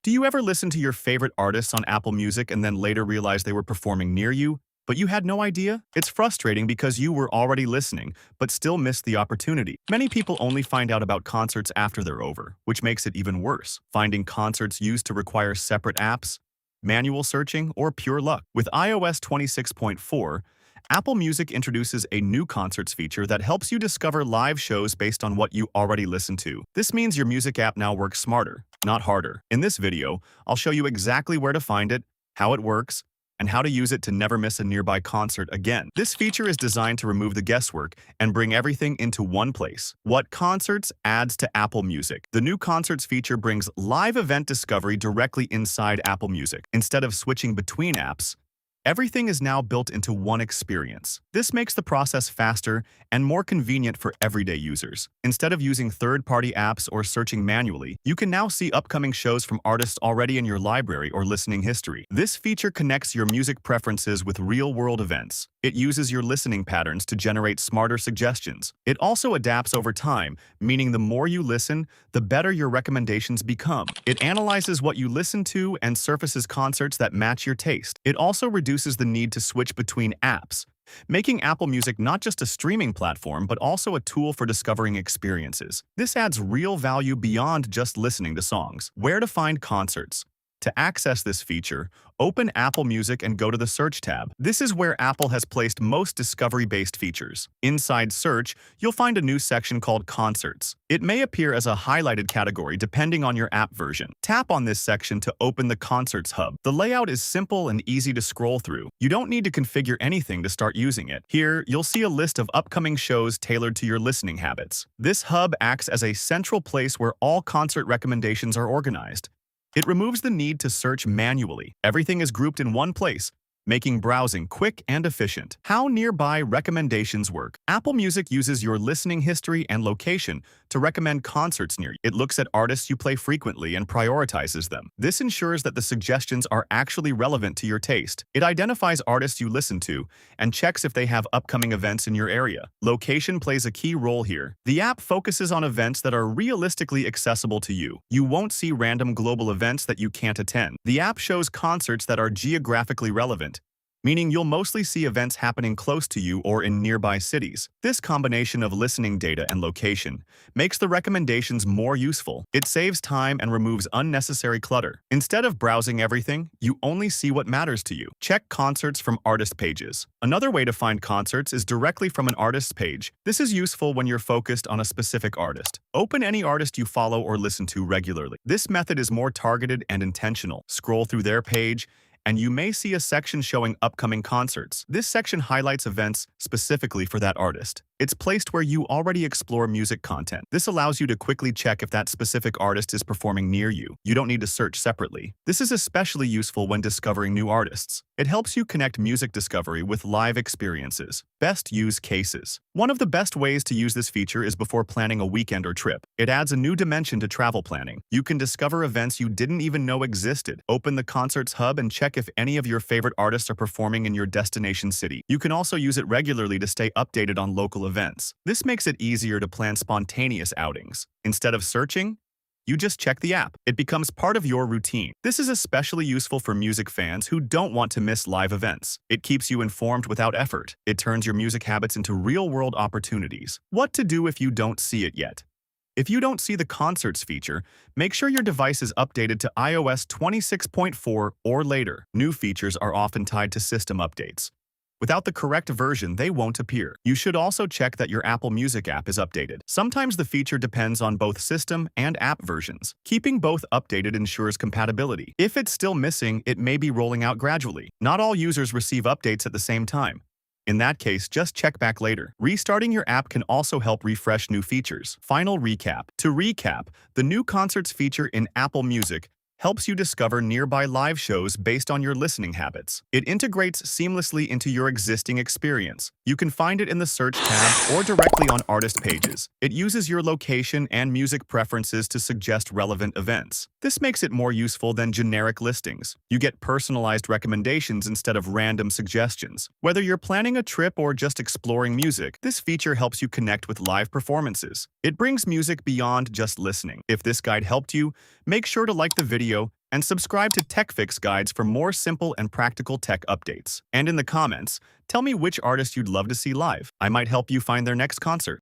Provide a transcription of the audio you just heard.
Do you ever listen to your favorite artists on Apple Music and then later realize they were performing near you, but you had no idea? It's frustrating because you were already listening, but still missed the opportunity. Many people only find out about concerts after they're over, which makes it even worse. Finding concerts used to require separate apps, manual searching, or pure luck. With iOS 26.4, Apple Music introduces a new concerts feature that helps you discover live shows based on what you already listen to. This means your music app now works smarter, not harder. In this video, I'll show you exactly where to find it, how it works, and how to use it to never miss a nearby concert again. This feature is designed to remove the guesswork and bring everything into one place. What Concerts adds to Apple Music? The new Concerts feature brings live event discovery directly inside Apple Music. Instead of switching between apps, everything is now built into one experience. This makes the process faster and more convenient for everyday users. Instead of using third-party apps or searching manually, you can now see upcoming shows from artists already in your library or listening history. This feature connects your music preferences with real-world events. It uses your listening patterns to generate smarter suggestions. It also adapts over time, meaning the more you listen, the better your recommendations become. It analyzes what you listen to and surfaces concerts that match your taste. It also reduces the need to switch between apps, making Apple Music not just a streaming platform, but also a tool for discovering experiences. This adds real value beyond just listening to songs. Where to find concerts? To access this feature, open Apple Music and go to the Search tab. This is where Apple has placed most discovery-based features. Inside Search, you'll find a new section called Concerts. It may appear as a highlighted category depending on your app version. Tap on this section to open the Concerts hub. The layout is simple and easy to scroll through. You don't need to configure anything to start using it. Here, you'll see a list of upcoming shows tailored to your listening habits. This hub acts as a central place where all concert recommendations are organized. It removes the need to search manually. Everything is grouped in one place, making browsing quick and efficient. How nearby recommendations work. Apple Music uses your listening history and location to recommend concerts near you. It looks at artists you play frequently and prioritizes them. This ensures that the suggestions are actually relevant to your taste. It identifies artists you listen to and checks if they have upcoming events in your area. Location plays a key role here. The app focuses on events that are realistically accessible to you. You won't see random global events that you can't attend. The app shows concerts that are geographically relevant, meaning you'll mostly see events happening close to you or in nearby cities. This combination of listening data and location makes the recommendations more useful. It saves time and removes unnecessary clutter. Instead of browsing everything, you only see what matters to you. Check concerts from artist pages. Another way to find concerts is directly from an artist's page. This is useful when you're focused on a specific artist. Open any artist you follow or listen to regularly. This method is more targeted and intentional. Scroll through their page, and you may see a section showing upcoming concerts. This section highlights events specifically for that artist. It's placed where you already explore music content. This allows you to quickly check if that specific artist is performing near you. You don't need to search separately. This is especially useful when discovering new artists. It helps you connect music discovery with live experiences. Best use cases. One of the best ways to use this feature is before planning a weekend or trip. It adds a new dimension to travel planning. You can discover events you didn't even know existed. Open the Concerts hub and check if any of your favorite artists are performing in your destination city. You can also use it regularly to stay updated on local events. This makes it easier to plan spontaneous outings. Instead of searching, you just check the app. It becomes part of your routine. This is especially useful for music fans who don't want to miss live events. It keeps you informed without effort. It turns your music habits into real-world opportunities. What to do if you don't see it yet? If you don't see the Concerts feature, make sure your device is updated to iOS 26.4 or later. New features are often tied to system updates. Without the correct version, they won't appear. You should also check that your Apple Music app is updated. Sometimes the feature depends on both system and app versions. Keeping both updated ensures compatibility. If it's still missing, it may be rolling out gradually. Not all users receive updates at the same time. In that case, just check back later. Restarting your app can also help refresh new features. Final recap. To recap, the new Concerts feature in Apple Music helps you discover nearby live shows based on your listening habits. It integrates seamlessly into your existing experience. You can find it in the Search tab or directly on artist pages. It uses your location and music preferences to suggest relevant events. This makes it more useful than generic listings. You get personalized recommendations instead of random suggestions. Whether you're planning a trip or just exploring music, this feature helps you connect with live performances. It brings music beyond just listening. If this guide helped you, make sure to like the video And subscribe to TechFix Guides for more simple and practical tech updates. And in the comments, tell me which artist you'd love to see live. I might help you find their next concert.